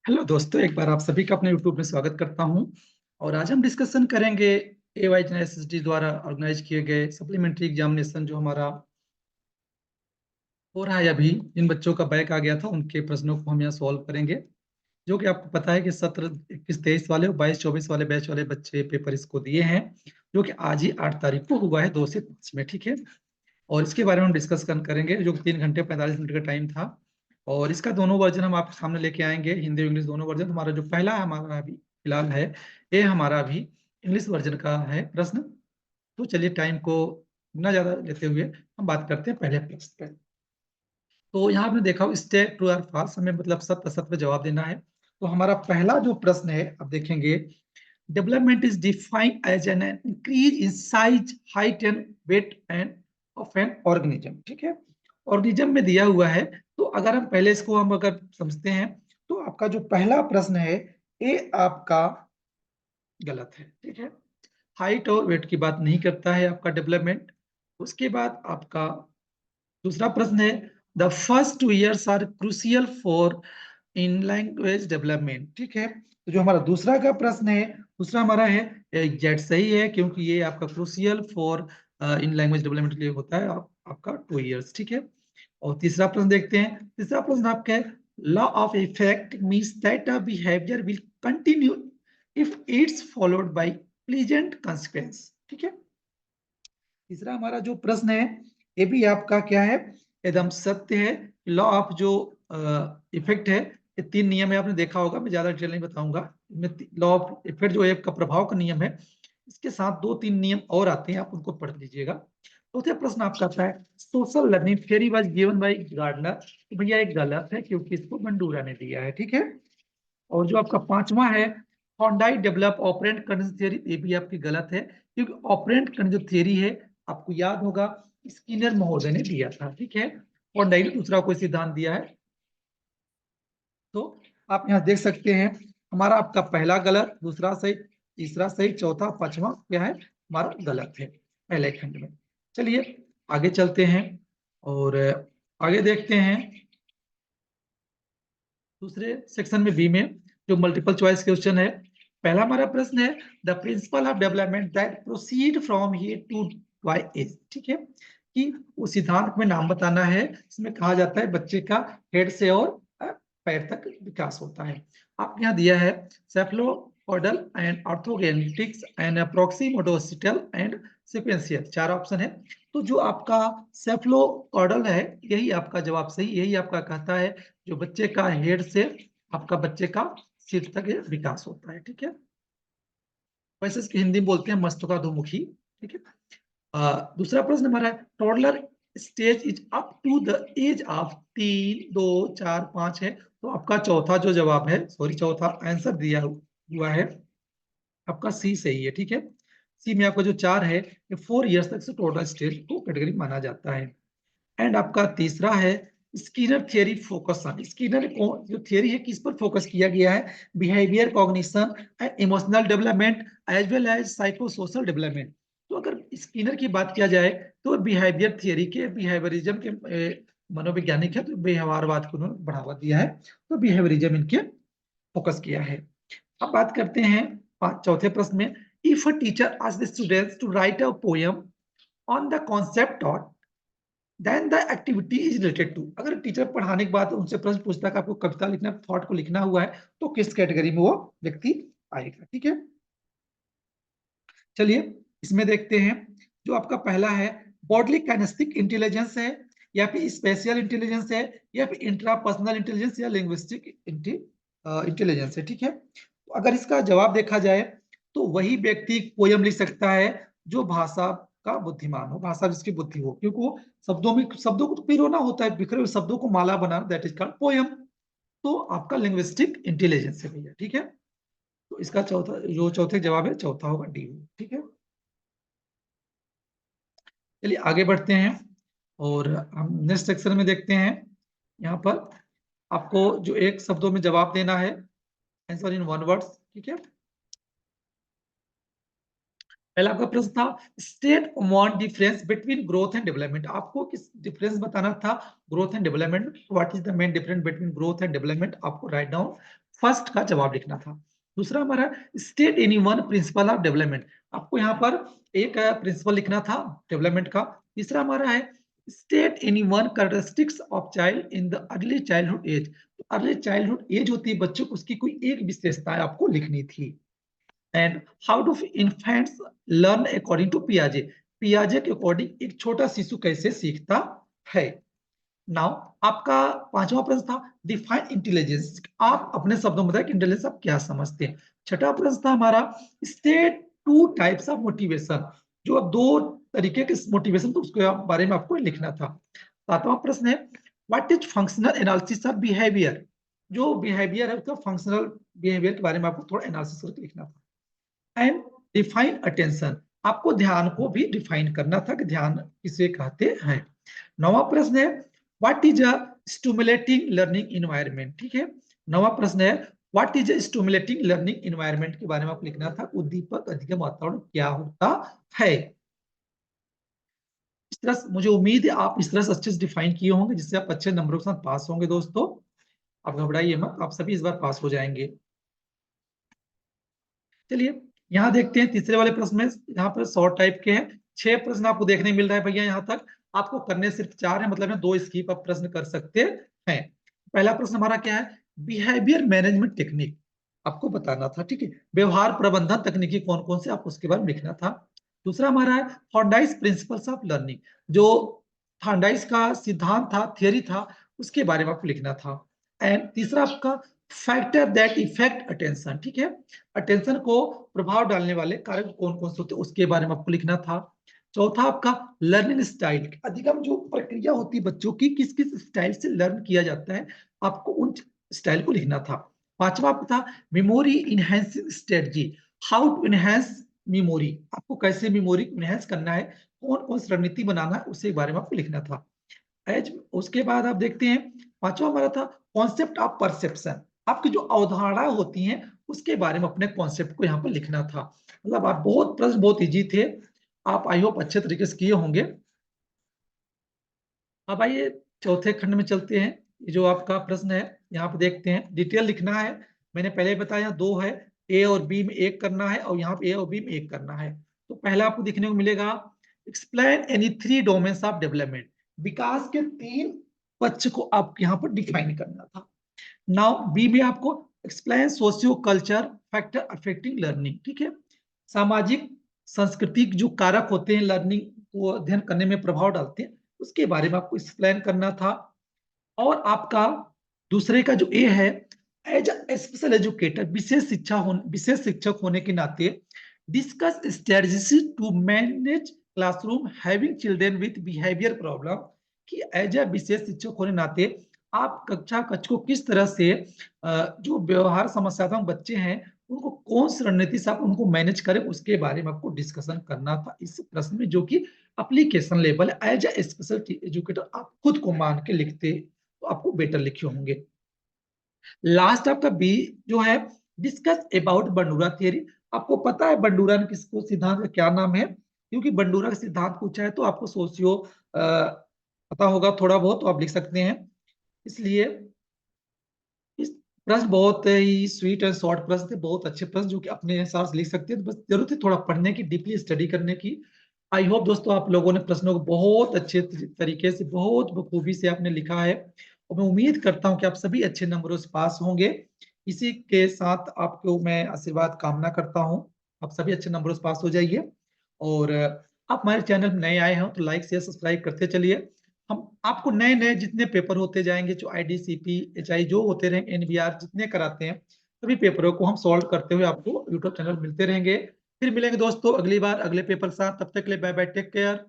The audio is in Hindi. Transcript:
हेलो दोस्तों, एक बार आप सभी का अपने यूट्यूब में स्वागत करता हूं। और आज हम डिस्कशन करेंगे AYJNSSD द्वारा ऑर्गेनाइज किए गए सप्लीमेंट्री एग्जामिनेशन जो हमारा हो रहा है अभी। जिन बच्चों का बैक आ गया था उनके प्रश्नों को हम यहाँ सॉल्व करेंगे। जो कि आपको पता है कि सत्र 21-23 वाले और 22-24 वाले बैच वाले बच्चे पेपर इसको दिए हैं, जो कि आज ही 8 तारीख को हुआ है 2 से 5 में। ठीक है। और इसके बारे में हम डिस्कस करेंगे, जो 3 घंटे 45 मिनट का टाइम था। और इसका दोनों वर्जन हम आपके सामने लेके आएंगे, हिंदी और इंग्लिश दोनों वर्जन। हमारा जो पहला हमारा अभी फिलहाल है, ये हमारा अभी इंग्लिश वर्जन का है प्रश्न। तो चलिए टाइम को ना ज्यादा लेते हुए हम बात करते हैं पहले प्रश्न पे। तो यहाँ आपने देखा स्टेट ट्रू और फॉल्स, हमें मतलब सत्य असत्य जवाब देना है। तो हमारा पहला जो प्रश्न है, अब देखेंगे, development is defined as an increase in size, height and weight and of an organism. ठीक है। ऑर्गेनिज्म में दिया हुआ है। तो अगर हम पहले इसको हम अगर समझते हैं, तो आपका जो पहला प्रश्न है ये आपका गलत है। ठीक है। हाइट और वेट की बात नहीं करता है आपका डेवलपमेंट। उसके बाद आपका दूसरा प्रश्न है, the first 2 years are crucial for in language development. ठीक है। तो जो हमारा दूसरा का प्रश्न है, दूसरा हमारा है एग्जैक्ट सही है, क्योंकि ये आपका crucial for in language development के लिए होता है आपका 2 years। ठीक है। और तीसरा प्रश्न देखते हैं। तीसरा प्रश्न आपका है, law of effect means that a behaviour will continue if it's followed by pleasant consequence. ठीक है। तीसरा हमारा जो प्रश्न है, ये भी आपका क्या है, एकदम सत्य है। लॉ ऑफ जो इफेक्ट है, ये 3 नियम है, आपने देखा होगा, मैं ज्यादा डिटेल नहीं बताऊंगा। लॉ ऑफ इफेक्ट जो एक का प्रभाव का नियम है, इसके साथ 2-3 नियम और आते हैं, आप उनको पढ़ लीजिएगा। चौथा प्रश्न आपका आता है, social learning theory was given by Gardner. तो भैया एक गलत है, क्योंकि इसको बंडूरा ने दिया है। ठीक है। और जो आपका पांचवा है, Thorndike develop operant condition theory, ये भी आपकी गलत है, क्योंकि ऑपरेंट कंडीशन थ्योरी है, आपको याद होगा, स्किनर महोदय ने दिया था। ठीक है। थॉर्नडाइक ने दूसरा कोई सिद्धांत दिया है। तो आप यहाँ देख सकते हैं, हमारा आपका पहला गलत, दूसरा सही, तीसरा सही, चौथा पांचवा क्या है हमारा गलत है पहले खंड में। चलिए आगे चलते हैं और आगे देखते हैं दूसरे सेक्शन में, बी में, जो मल्टीपल चॉइस क्वेश्चन है। पहला हमारा प्रश्न है, the principle of development that proceed from here to Y is. ठीक है। कि उस सिद्धांत में नाम बताना है, इसमें कहा जाता है बच्चे का हेड से और पैर तक विकास होता है। आप यहाँ दिया है cephalopodal and orthogenetics and proximodistal and sequential, 4 option है। तो जो आपका सेफलोपोडल है, यही आपका जवाब सही, यही आपका कहता है जो बच्चे का हेड से आपका बच्चे का सिर तक विकास होता है। ठीक है। वैसे इसकी हिंदी में बोलते हैं मस्तकाधोमुखी। ठीक है। दूसरा प्रश्न हमारा है, toddler stage is up to the age of 3, 2, 4, 5 है। तो आपका चौथा जो जवाब है, सॉरी, चौथा आंसर दिया हुआ है आपका सी सही है। ठीक है। सी में आपका जो 4 है, ये 4 years तक से टोटल स्टेज को कैटेगरी माना जाता है। एंड आपका तीसरा है, Skinner theory focus on, Skinner जो थियरी है किस पर फोकस किया गया है, behaviour cognition and emotional development as well as psycho social development. तो अगर स्किनर की बात किया जाए, तो बिहेवियर थियरी के, बिहेवियरिज्म के मनोवैज्ञानिक है, तो व्यवहारवाद को उन्होंने बढ़ावा दिया है, तो बिहेवियरिज्म इनके फोकस किया है। अब बात करते हैं चौथे प्रश्न में, if a teacher ask the students to write a poem on the concept taught then the activity is related to. अगर टीचर पढ़ाने के बाद उनसे प्रश्न पूछता है कि आपको कविता लिखना, थॉट को लिखना हुआ है, तो किस कैटेगरी में वो व्यक्ति आएगा। ठीक है। चलिए इसमें देखते हैं, जो आपका पहला है, बॉडली काइनेस्टिक इंटेलिजेंस है, या फिर स्पेशल इंटेलिजेंस है, या फिर इंट्रापर्सनल इंटेलिजेंस, या लिंग्विस्टिक इंटेलिजेंस है। ठीक है। तो अगर इसका जवाब देखा जाए, तो वही व्यक्ति पोयम लिख सकता है जो भाषा का बुद्धिमान हो, भाषा जिसकी बुद्धि हो, क्योंकि वो शब्दों को तो पिरोना होता है, बिखरे हुए शब्दों को माला बनाना, दैट इज कॉल्ड पोयम। तो आपका लिंग्विस्टिक इंटेलिजेंस है भैया। ठीक है। तो इसका चौथा जो चौथे जवाब है, चौथा होगा डी। ठीक है। चलिए आगे बढ़ते हैं और हम नेक्स्ट सेक्शन में देखते हैं। यहाँ पर आपको जो एक शब्दों में जवाब देना है, आंसर इन 1 वर्ड्स। ठीक है। पहला आपका प्रश्न था state one difference between growth and development. आपको किस डिफरेंस बताना था growth and development. What is the main difference between growth and development, आपको राइट डाउन फर्स्ट का जवाब लिखना था। दूसरा हमारा state any one principal of development, आपको यहाँ पर एक प्रिंसिपल लिखना था डेवलपमेंट का। तीसरा हमारा है state any one characteristics of child in the early childhood age. Early childhood age होती है बच्चों को, उसकी कोई एक विशेषता आपको लिखनी थी। And how do infants learn according to पियाजे, पियाजे के अकॉर्डिंग एक छोटा शिशु कैसे सीखता है। नाउ आपका पांचवा प्रश्न था डिफाइन इंटेलिजेंस, आप अपने शब्दों में बताएं कि इंटेलिजेंस आप क्या समझते हैं। छठा प्रश्न था हमारा state two types of motivation, जो दो तरीके के मोटिवेशन तो उसके बारे में आपको लिखना था। सातवां प्रश्न है what is functional analysis of behaviour, जो बिहेवियर है उसका फंक्शनल बिहेवियर के बारे में आपको थोड़ा एनालिसिस करके लिखना था। एंड डिफाइन अटेंशन, आपको ध्यान को भी डिफाइन करना था कि ध्यान किसे कहते हैं। नौवां प्रश्न है what is a stimulating learning environment, ठीक है। नौवां प्रश्न है what is a stimulating learning environment के बारे में आपको लिखना था, उद्दीपक अधिगम वातावरण क्या होता है। इस तरह मुझे उम्मीद है आप इस तरह से अच्छे से डिफाइन किए होंगे जिससे आप अच्छे नंबरों के साथ पास होंगे। दोस्तों आप घबराइए मत, आप सभी इस बार पास हो जाएंगे। चलिए यहाँ देखते हैं तीसरे वाले प्रश्न में, यहाँ पर शॉर्ट टाइप के हैं। 6 प्रश्न आपको देखने मिल रहा है भैया, यहाँ तक आपको करने सिर्फ 4 है, मतलब 2 स्किप आप प्रश्न कर सकते हैं। पहला प्रश्न हमारा क्या है बिहेवियर मैनेजमेंट टेक्निक, आपको बताना था, ठीक है। व्यवहार प्रबंधन तकनीकी कौन कौन से, आप उसके बारे में लिखना था। दूसरा हमारा है थॉर्नडाइस प्रिंसिपल्स ऑफ लर्निंग, जो थॉर्नडाइस का सिद्धांत था, थियरी था, उसके बारे में आपको लिखना था। एंड तीसरा आपका फैक्टर दैट इफेक्ट अटेंशन, ठीक है। अटेंशन को प्रभाव डालने वाले कारक कौन कौन से होते हैं उसके बारे में आपको लिखना था। चौथा आपका लर्निंग स्टाइल, अधिगम जो प्रक्रिया होती है बच्चों की, किस किस स्टाइल से लर्न किया जाता है, आपको उन स्टाइल को लिखना था। पांचवा आपका था memory enhancing strategy, how to enhance memory, आपको कैसे मेमोरी इनहेंस करना है, कौन कौन सी रणनीति बनाना है, उसके बारे में आपको लिखना था। एज उसके बाद आप देखते हैं पांचवा हमारा था कॉन्सेप्ट ऑफ परसेप्शन, आपकी जो अवधारणा होती हैं उसके बारे में अपने कॉन्सेप्ट को यहाँ पर लिखना था। मतलब आप बहुत प्रश्न बहुत इजी थे, आप आई होप अच्छे तरीके से किए होंगे। अब आइए चौथे खंड में चलते हैं। ये जो आपका प्रश्न है यहाँ पे देखते हैं, डिटेल लिखना है। मैंने पहले ही बताया 2 है, ए और बी में एक करना है और यहाँ पे ए और बी में एक करना है। तो पहला आपको देखने को मिलेगा explain any 3 domains of development, विकास के 3 पक्ष को आप यहाँ पर डिफाइन करना था। नाउ बी में आपको explain socio culture factor affecting learning, ठीक है। सामाजिक सांस्कृतिक जो कारक होते हैं लर्निंग को अध्ययन करने में प्रभाव डालते हैं, उसके बारे में आपको एक्सप्लेन करना था। और आपका दूसरे का जो ए है एज ए स्पेशल एजुकेटर, विशेष शिक्षक होने के नाते discuss strategy to manage classroom having children with behaviour problem, कि एज ए विशेष शिक्षक होने नाते आप कक्षा कक्ष को किस तरह से जो व्यवहार समस्या बच्चे हैं उनको कौन सी रणनीति से आप उनको मैनेज करें, उसके बारे में आपको डिस्कशन करना था इस प्रश्न में, जो कि application level as a special educator आप खुद को मान के लिखते तो आपको बेटर लिखे होंगे। लास्ट आपका बी जो है डिस्कस अबाउट बंडूरा थियरी, आपको पता है बंडूरा ने किसको सिद्धांत का क्या नाम है, क्योंकि बंडूरा का सिद्धांत पूछा है तो आपको सोचियो पता होगा थोड़ा बहुत, तो आप लिख सकते हैं। इसलिए इस प्रश्न बहुत ही स्वीट एंड शॉर्ट प्रश्न थे, बहुत अच्छे प्रश्न जो कि अपने हिसाब से लिख सकते हैं, तो बस जरूरत है थोड़ा पढ़ने की, डीपली स्टडी करने की। आई होप दोस्तों आप लोगों ने प्रश्नों को बहुत अच्छे तरीके से बहुत बखूबी से आपने लिखा है, और मैं उम्मीद करता हूं कि आप सभी अच्छे नंबरों से पास होंगे। इसी के साथ आपको मैं आशीर्वाद कामना करता हूं, आप सभी अच्छे नंबरों से पास हो जाइए। और आप हमारे चैनल में नए आए हो तो लाइक शेयर सब्सक्राइब करते चलिए। हम आपको नए नए जितने पेपर होते जाएंगे, जो आईडीसीपी एचआई जो होते रहेंगे, एनबीआर जितने कराते हैं, सभी पेपरों को हम सॉल्व करते हुए आपको यूट्यूब चैनल मिलते रहेंगे। फिर मिलेंगे दोस्तों अगली बार अगले पेपर के साथ, तब तक के लिए बाय बाय, टेक केयर।